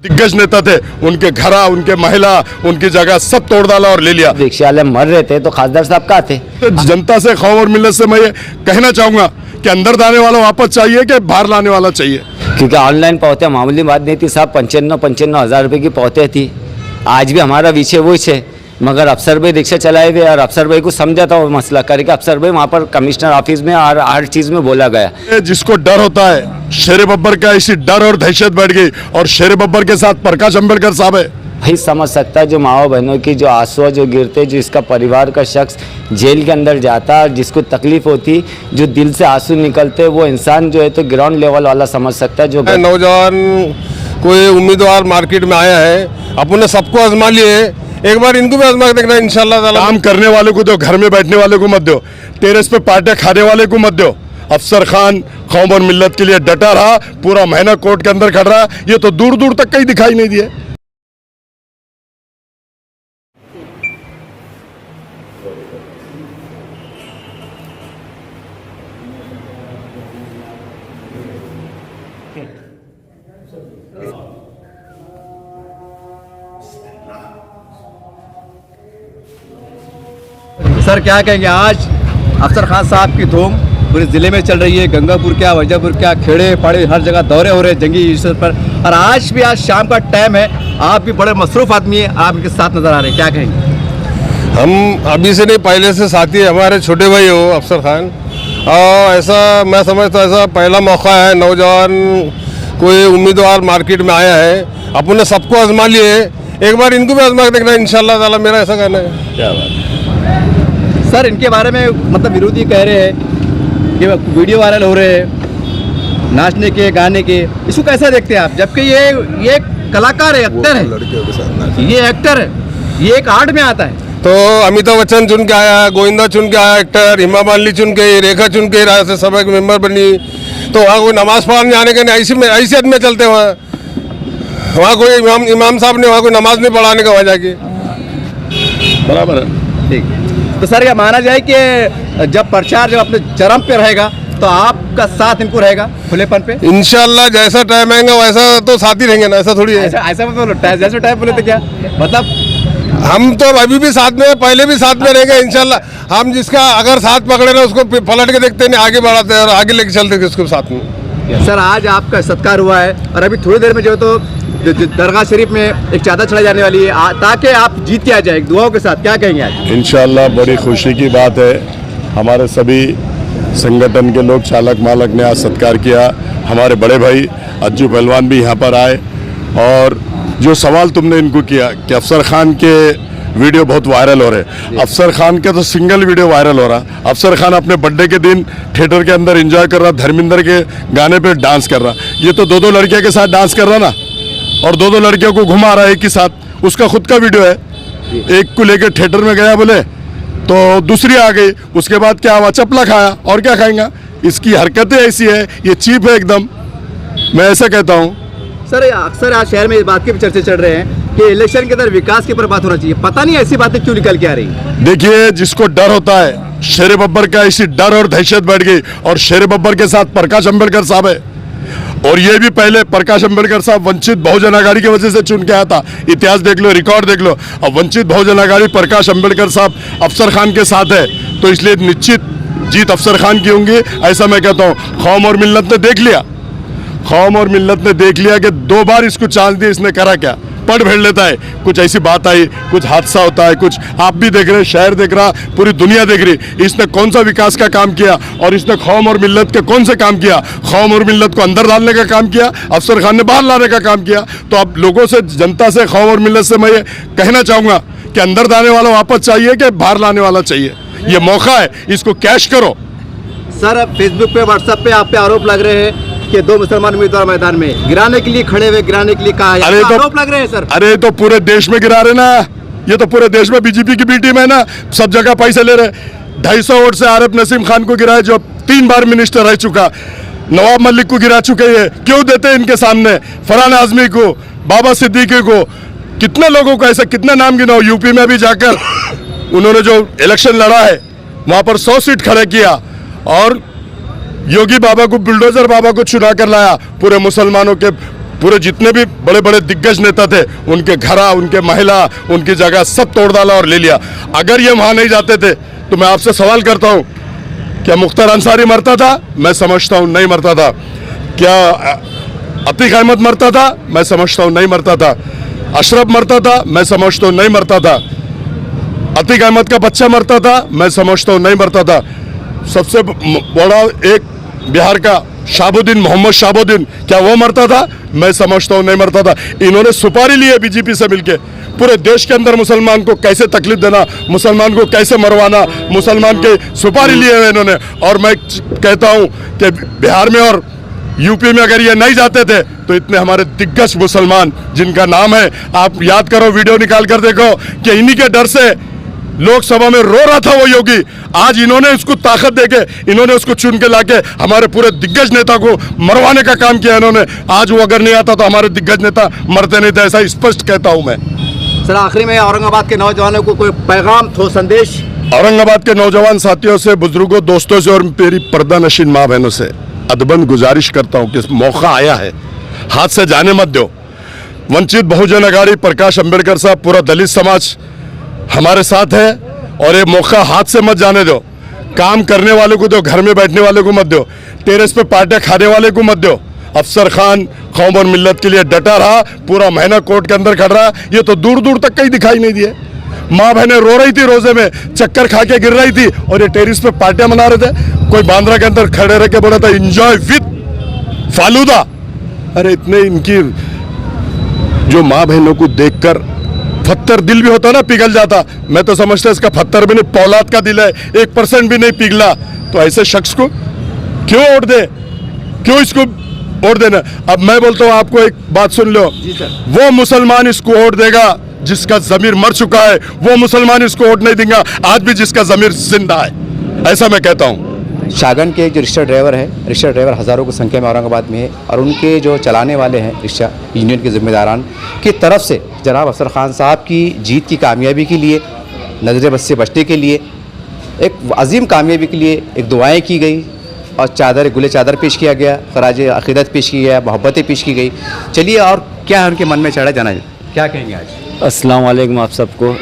दिग्गज नेता थे, उनके घरा, उनके महिला, उनकी जगह सब तोड़ डाला और ले लिया। रिक्शा वाले मर रहे थे तो खासदार साहब कहाँ थे? तो जनता से, कौम और मिल्लत से मैं ये कहना चाहूंगा कि अंदर लाने वाला वापस चाहिए कि बाहर लाने वाला चाहिए। क्योंकि ऑनलाइन पहुँचे मामूली बात नहीं थी साहब, 55 हज़ार रुपये की पहुँचे थी। आज भी हमारा विषय वही है, मगर अफसर भाई रिक्शा चलाए हुए और अफसर भाई को समझा था वो मसला करके अफसर भाई वहाँ पर कमिश्नर ऑफिस में और हर चीज़ में बोला गया। जिसको डर होता है, शेर बब्बर का इसी डर और दहशत बैठ गई और शेर बब्बर के साथ प्रकाश अंबेडकर साहब है। भाई समझ सकता है जो माओ बहनों की जो आंसू जो गिरते, जो इसका परिवार का शख्स जेल के अंदर जाता और जिसको तकलीफ होती, जो दिल से आंसू निकलते, वो इंसान जो है तो ग्राउंड लेवल वाला समझ सकता है। जो नौजवान कोई उम्मीदवार मार्केट में आया है, अपन सबको आजमा लिए, एक बार इनको भी आजमा देखना इंशाल्लाह ताला। काम करने वाले को दो, घर में बैठने वाले को मत दो, टेरेस पे पार्टियां खाने वाले को मत दो। अफसर खान कौम और मिल्लत के लिए डटा रहा, पूरा महीना कोर्ट के अंदर खड़ रहा, ये तो दूर दूर तक कहीं दिखाई नहीं दिए। सर क्या कहेंगे, आज अफसर खान साहब की धूम पूरे ज़िले में चल रही है। गंगापुर क्या, वजहपुर क्या, खेड़े पाड़े हर जगह दौरे हो रहे हैं जंगी स्तर पर। और आज शाम का टाइम है, आप भी बड़े मसरूफ़ आदमी हैं, आप इनके साथ नज़र आ रहे हैं, क्या कहेंगे? हम अभी से नहीं, पहले से साथी है, हमारे छोटे भाई हो अफसर खान। और ऐसा मैं समझता हूँ ऐसा पहला मौका है, नौजवान कोई उम्मीदवार मार्केट में आया है, अपन ने सबको आजमा लिए, एक बार इनको भी आजमा देखना इंशाल्लाह ताला, मेरा ऐसा कहना है। क्या बात सर, इनके बारे में मतलब विरोधी कह रहे हैं कि वीडियो वायरल हो रहे हैं नाचने के, गाने के, इसको कैसा देखते हैं आप? जबकि ये कलाकार है, एक्टर है, ये एक्टर है, ये एक आर्ट में आता है। तो अमिताभ बच्चन चुन के आया, गोविंदा चुन के आया एक्टर, हेमा मालिनी चुन के, रेखा चुन के राज्यसभा के मेंबर बनी। तो वहाँ कोई नमाज पढ़ने जाने के नहीं, ऐसी आदमी चलते वहाँ कोई इमाम साहब ने वहाँ कोई नमाज नहीं पढ़ाने का वहाँ जाके। बराबर है, ठीक। तो सर, यह माना जाए कि जब प्रचार जब अपने चरम पे रहेगा तो आपका साथ इनको रहेगा खुलेपन पे? इंशाल्लाह जैसा टाइम आएगा वैसा तो साथ ही रहेंगे ना, ऐसा थोड़ी है। ऐसा मतलब जैसे टाइम बोले तो क्या मतलब? हम तो अभी भी साथ में, पहले भी साथ में रहेंगे इंशाल्लाह। हम जिसका अगर साथ पकड़े ना उसको पलट के देखते नहीं, आगे बढ़ाते हैं और आगे लेके चलते हैं उसको साथ में। सर, आज आपका सत्कार हुआ है और अभी थोड़ी देर में जो तो दरगाह शरीफ में एक चादर चढ़ाई जाने वाली है ताकि आप जीत के आ जाए दुआओं के साथ, क्या कहेंगे आज? इंशाल्लाह बड़ी खुशी की बात है, हमारे सभी संगठन के लोग, चालक मालक ने आज सत्कार किया। हमारे बड़े भाई अज्जू पहलवान भी यहाँ पर आए। और जो सवाल तुमने इनको किया कि अफसर खान के वीडियो बहुत वायरल हो रहे, अफसर खान के तो सिंगल वीडियो वायरल हो रहा। अफसर खान अपने बर्थडे के दिन थिएटर के अंदर एंजॉय कर रहा, धर्मेंद्र के गाने पे डांस कर रहा। ये तो दो लड़कियों के साथ डांस कर रहा ना, और दो लड़कियों को घुमा रहा है एक ही साथ, उसका खुद का वीडियो है। एक को लेकर थिएटर में गया बोले तो दूसरी आ गई, उसके बाद क्या हुआ, चपला खाया, और क्या खाएंगा। इसकी हरकतें ऐसी है, ये चीप है एकदम, मैं ऐसा कहता हूँ। सर, अक्सर आज शहर में इस बात के भी चर्चे चल रहे हैं कि इलेक्शन के अंदर विकास के ऊपर बात होना चाहिए, पता नहीं ऐसी बातें क्यों निकल के आ रही? देखिए, जिसको डर होता है, शेर बब्बर का इसी डर और दहशत बैठ गई और शेर बब्बर के साथ प्रकाश अंबेडकर साहब है। और ये भी पहले प्रकाश अंबेडकर साहब वंचित बहुजन अघाड़ी की वजह से चुन के आया था, इतिहास देख लो, रिकॉर्ड देख लो। अब वंचित बहुजन अघाड़ी प्रकाश अंबेडकर साहब अफसर खान के साथ है, तो इसलिए निश्चित जीत अफसर खान की होंगी, ऐसा मैं कहता हूँ। कौम और मिल्लत ने देख लिया, कौम और मिल्लत ने देख लिया कि 2 बार इसको चांस दी, इसने करा क्या, पढ़ भेड़ लेता है। कुछ ऐसी बात आई, कुछ हादसा होता है, कुछ आप भी देख रहे, शहर देख रहा, पूरी दुनिया देख रही। इसने कौन सा विकास का काम किया और इसने कौम और मिल्लत के कौन से काम किया? कौम और मिल्लत को अंदर डालने का काम किया, अफसर खान ने बाहर लाने का काम किया। तो अब लोगों से, जनता से, कौम और मिल्लत से मैं ये कहना चाहूँगा कि अंदर लाने वाला वापस चाहिए कि बाहर लाने वाला चाहिए। ये मौका है, इसको कैश करो। सर, फेसबुक पे, व्हाट्सएप पे आप पे आरोप लग रहे हैं कि 2 मुसलमान उम्मीदवार मैदान में गिराने के लिए खड़े हुए, गिराने के लिए कहा है, आरोप लग रहे हैं सर। अरे तो पूरे देश में गिरा रहे ना, ये तो पूरे देश में बीजेपी की बी टीम है ना, सब जगह पैसे ले रहे। 250 वोट से आरिफ नसीम खान को गिराए, जो 3 बार मिनिस्टर रह चुका। नवाब मलिक को गिरा चुके हैं, क्यों देते हैं इनके सामने? फरहान आजमी को, बाबा सिद्दीकी को, कितने लोगों को, ऐसा कितना नाम गिनाओ। यूपी में भी जाकर उन्होंने जो इलेक्शन लड़ा है वहाँ पर 100 सीट खड़े किया और योगी बाबा को, बुलडोजर बाबा को चुना कर लाया। पूरे मुसलमानों के पूरे जितने भी बड़े बड़े दिग्गज नेता थे उनके घरा, उनके महिला, उनकी जगह सब तोड़ डाला और ले लिया। अगर ये वहां नहीं जाते थे तो मैं आपसे सवाल करता हूं, क्या मुख्तार अंसारी मरता था? मैं समझता हूं नहीं मरता था। क्या अतीक अहमद मरता था? मैं समझता हूं नहीं मरता था। अशरफ मरता था? मैं समझता हूं नहीं मरता था। अतीक अहमद का बच्चा मरता था? मैं समझता हूं नहीं मरता था। सबसे बड़ा एक बिहार का शाहबुद्दीन, मोहम्मद शाहबुद्दीन, क्या वो मरता था? मैं समझता हूं नहीं मरता था। इन्होंने सुपारी ली है बीजेपी से मिलके, पूरे देश के अंदर मुसलमान को कैसे तकलीफ देना, मुसलमान को कैसे मरवाना, मुसलमान के सुपारी लिए हुए इन्होंने। और मैं कहता हूं कि बिहार में और यूपी में अगर ये नहीं जाते थे तो इतने हमारे दिग्गज मुसलमान जिनका नाम है, आप याद करो, वीडियो निकाल कर देखो, कि इन्हीं के डर से लोकसभा में रो रहा था वो योगी। आज इन्होंने उसको ताकत देके, इन्होंने उसको चुन के लाके हमारे पूरे दिग्गज नेता को मरवाने का काम किया इन्होंने। आज वो अगर नहीं आता तो हमारे दिग्गज नेता मरते नहीं थे, ऐसा स्पष्ट कहता हूं मैं। सर आखिरी में औरंगाबाद के नौजवानों को कोई पैगाम, ठोस संदेश? औरंगाबाद के नौजवान साथियों से, बुजुर्गों, दोस्तों से और मेरी पर्दा नशीन माँ बहनों से अदबन गुजारिश करता हूं कि मौका आया है, हाथ से जाने मत दो। वंचित बहुजन अघाड़ी, प्रकाश अंबेडकर साहब, पूरा दलित समाज हमारे साथ है और ये मौका हाथ से मत जाने दो। काम करने वाले को दो, घर में बैठने वाले को मत दो, टेरेस पे पार्टियां खाने वाले को मत दो। अफसर खान कौम और मिल्लत के लिए डटा रहा, पूरा महीना कोर्ट के अंदर खड़ रहा, ये तो दूर दूर तक कहीं दिखाई नहीं दिए। माँ बहनें रो रही थी रोजे में, चक्कर खा के गिर रही थी और ये टेरेस पे पार्टियां मना रहे थे। कोई बांद्रा के अंदर खड़े रह के बोला था एंजॉय विद फालूदा। अरे इतने इनकी जो माँ बहनों को देखकर पत्थर दिल भी होता ना पिघल जाता। मैं तो समझता इसका पत्थर भी नहीं, पौलाद का दिल है, 1% भी नहीं पिघला। तो ऐसे शख्स को क्यों वोट दे, क्यों इसको वोट देना? अब मैं बोलता हूं, आपको एक बात सुन लो, वो मुसलमान इसको वोट देगा जिसका जमीर मर चुका है, वो मुसलमान इसको वोट नहीं देगा आज भी जिसका जमीर जिंदा है। ऐसा मैं कहता हूं। शागन के एक जो रिक्शा ड्राइवर है, रिक्शा ड्राइवर हज़ारों की संख्या में औरंगाबाद में है और उनके जो चलाने वाले हैं रिक्शा यूनियन के जिम्मेदारान की तरफ से जनाब अफसर खान साहब की जीत की कामयाबी के लिए, नजर बद से बचने के लिए, एक अजीम कामयाबी के लिए एक दुआएं की गई और चादर, गुले चादर पेश किया गया, खराज अक़ीदत पेश की गया, मोहब्बतें पेश की गई। चलिए और क्या है उनके मन में चढ़ा, जाना क्या कहेंगे आज? अस्सलाम वालेकुम आप सबको।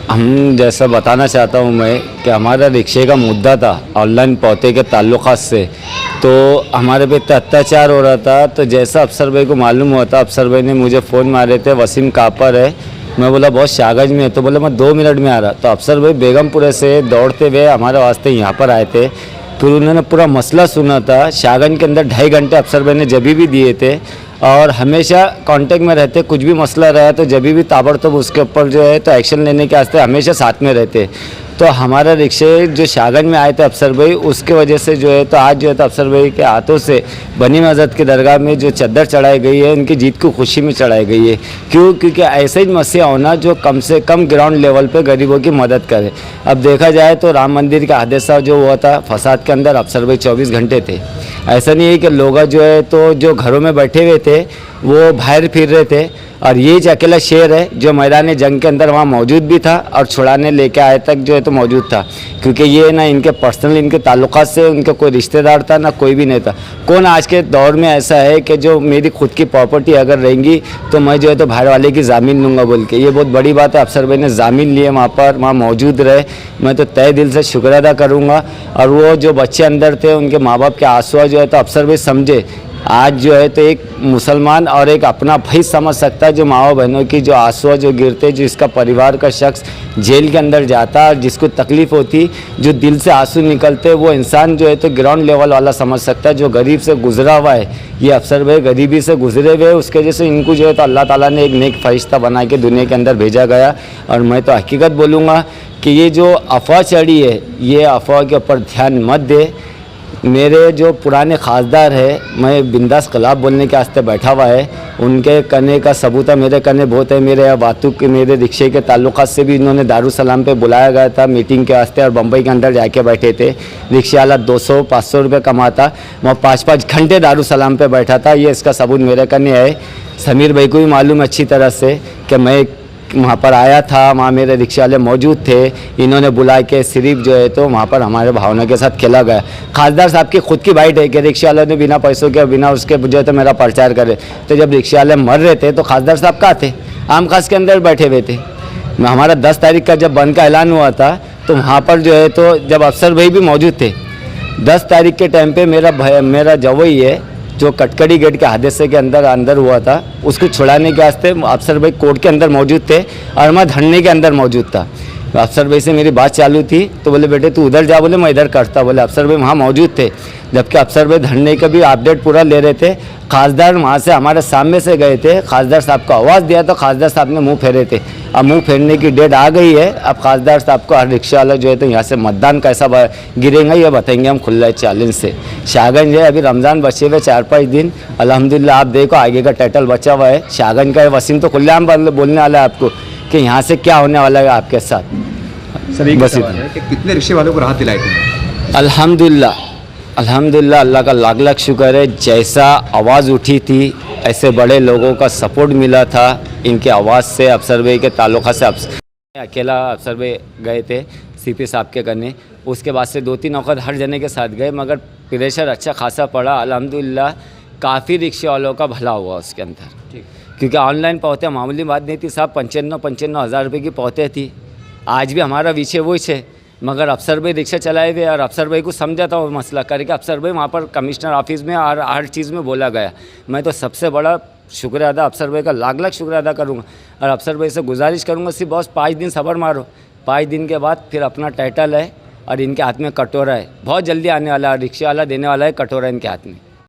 हम जैसा बताना चाहता हूँ मैं कि हमारा रिक्शे का मुद्दा था ऑनलाइन पौते के ताल्लुक़ात से, तो हमारे पे इतना अत्याचार हो रहा था। तो जैसा अफसर भाई को मालूम हुआ था, अफसर भाई ने मुझे फ़ोन मारे थे, वसीम कापर है, मैं बोला बहुत शागज में है, तो बोला मैं 2 मिनट में आ रहा। तो अफसर भाई बेगमपुरे से दौड़ते हुए हमारे वास्ते यहाँ पर आए थे। फिर उन्होंने पूरा मसला सुना था। शागन के अंदर 2.5 घंटे अफसर भाई ने जबी भी दिए थे और हमेशा कांटेक्ट में रहते, कुछ भी मसला रहा तो जब भी ताबड़तोब उसके ऊपर जो है तो एक्शन लेने के वास्ते हमेशा साथ में रहते। तो हमारा रिक्शे जो शागन में आए थे अफसर भाई, उसके वजह से जो है तो आज जो है तो अफसर भाई के हाथों से बनी मस्जिद की दरगाह में जो चद्दर चढ़ाई गई है, उनकी जीत की खुशी में चढ़ाई गई है। क्यों? क्योंकि ऐसे ही मसीहा होना जो कम से कम ग्राउंड लेवल पे गरीबों की मदद करे। अब देखा जाए तो राम मंदिर का हादसा जो हुआ था फसाद के अंदर, अफसर भाई 24 घंटे थे। ऐसा नहीं है कि लोग जो है तो जो घरों में बैठे हुए थे वो बाहर फिर रहे थे, और ये जो अकेला शेर है जो मैदान जंग के अंदर वहाँ मौजूद भी था और छुड़ाने लेके आए तक जो है तो मौजूद था। क्योंकि ये ना इनके पर्सनल इनके ताल्लुकात से उनका कोई रिश्तेदार था ना कोई भी नहीं था। कौन आज के दौर में ऐसा है कि जो मेरी खुद की प्रॉपर्टी अगर रहेंगी तो मैं जो है तो बाहर वाले की ज़मीन लूँगा बोल के, ये बहुत बड़ी बात है। अफसर भाई ने ज़मीन लिए वहाँ पर, वहाँ मौजूद रहे, मैं तो तय दिल से शुक्र अदा करूँगा। और वो जो बच्चे अंदर थे उनके माँ बाप के आंसू जो है तो अफसर भाई समझे। आज जो है तो एक मुसलमान और एक अपना भाई समझ सकता है जो माओ बहनों की जो आंसू जो गिरते, जो इसका परिवार का शख्स जेल के अंदर जाता और जिसको तकलीफ़ होती, जो दिल से आंसू निकलते, वो इंसान जो है तो ग्राउंड लेवल वाला समझ सकता है जो गरीब से गुजरा हुआ है। ये अफसर भाई गरीबी से गुजरे हुए, उसके वजह से इनको जो है तो अल्लाह ताला ने एक नेक फरिश्ता बना के दुनिया के अंदर भेजा गया। और मैं तो हकीकत बोलूँगा कि ये जो अफवाह चढ़ी है, ये अफवाह के ऊपर ध्यान मत दे। मेरे जो पुराने खासदार है, मैं बिंदास खिलाफ बोलने के वास्ते बैठा हुआ है, उनके कहने का सबूत है, मेरे कहने बहुत है। मेरे बातों के, मेरे रिक्शे के ताल्लुकात से भी इन्होंने दारुसलाम पे बुलाया गया था मीटिंग के वास्ते और बम्बई के अंदर जाके बैठे थे। रिक्शे वाला 200-500 रुपये कमाता, मैं 5-5 घंटे दारुसलाम पे बैठा था। ये इसका सबूत मेरे कहने है। समीर भाई को भी मालूम अच्छी तरह से कि मैं वहाँ पर आया था, वहाँ मेरे रिक्शा वाले मौजूद थे। इन्होंने बुला के सिर्फ जो है तो वहाँ पर हमारे भावना के साथ खेला गया। खासदार साहब की खुद की बाइट है कि रिक्शा वालों ने बिना पैसों के बिना उसके जो है तो मेरा प्रचार करे। तो जब रिक्शा वाले मर रहे थे तो खासदार साहब कहाँ थे? आम खास के अंदर बैठे हुए थे। हमारा 10 तारीख का जब बंद का ऐलान हुआ था तो वहाँ पर जो है तो जब अफसर भाई भी मौजूद थे। 10 तारीख के टाइम पे मेरा जवई है जो कटकड़ी गेट के हादसे के अंदर हुआ था, उसको छुड़ाने के वास्ते अफसर भाई कोर्ट के अंदर मौजूद थे और मैं धरने के अंदर मौजूद था। अफसर भाई से मेरी बात चालू थी तो बोले बेटे तू उधर जा, बोले मैं इधर करता। बोले अफसर भाई वहाँ मौजूद थे, जबकि अफसर भाई धरने का भी अपडेट पूरा ले रहे थे। खासदार वहाँ से हमारे सामने से गए थे, खासदार साहब को आवाज़ दिया तो खासदार साहब ने मुंह फेरे थे। अब मुंह फेरने की डेट आ गई है। अब खासदार साहब को हर रिक्शा वाला जो है तो यहाँ से मतदान कैसा गिरेगा ये बताएंगे हम खुला चैलेंज से। शाहगंज है, अभी रमज़ान बचे हुए 4-5 दिन, अल्हम्दुलिल्लाह आप देखो आगे का टाइटल बचा हुआ है। शाहगंज का वसीम तो खुलेआम बोलने वाला है आपको कि यहाँ से क्या होने वाला है आपके साथ। सर एक बस सवाल है कि कितने रिक्शे वालों को राहत दिलाई थी? अल्हम्दुलिल्लाह अल्लाह का लाख लाख शुक्र है। जैसा आवाज़ उठी थी ऐसे बड़े लोगों का सपोर्ट मिला था इनके आवाज़ से। अफसर भाई के ताल्लुक़ से अकेला अफसर भाई गए थे सीपी साहब के करने, उसके बाद से 2-3 वक्त हर जने के साथ गए, मगर प्रेशर अच्छा खासा पड़ा। अल्हम्दुलिल्लाह काफ़ी रिक्शा वालों का भला हुआ उसके अंदर, क्योंकि ऑनलाइन पहुँचे मामूली बात नहीं थी साहब। 55 हज़ार रुपये की पहुँचे थी। आज भी हमारा विषय वही है, मगर अफसर भाई रिक्शा चलाए हुए और अफसर भाई को समझा था वो मसला करके अफसर भाई वहाँ पर कमिश्नर ऑफिस में और हर चीज़ में बोला गया। मैं तो सबसे बड़ा शुक्रिया अदा अफसर भाई का लाख लाख शुक्रिया अदा करूँगा और अफसर भाई से गुजारिश करूँगा सिर्फ बस 5 दिन सब्र मारो। 5 दिन के बाद फिर अपना टाइटल है और इनके हाथ में कटोरा है, बहुत जल्दी आने वाला है। रिक्शा वाला देने वाला है कटोरा इनके हाथ में।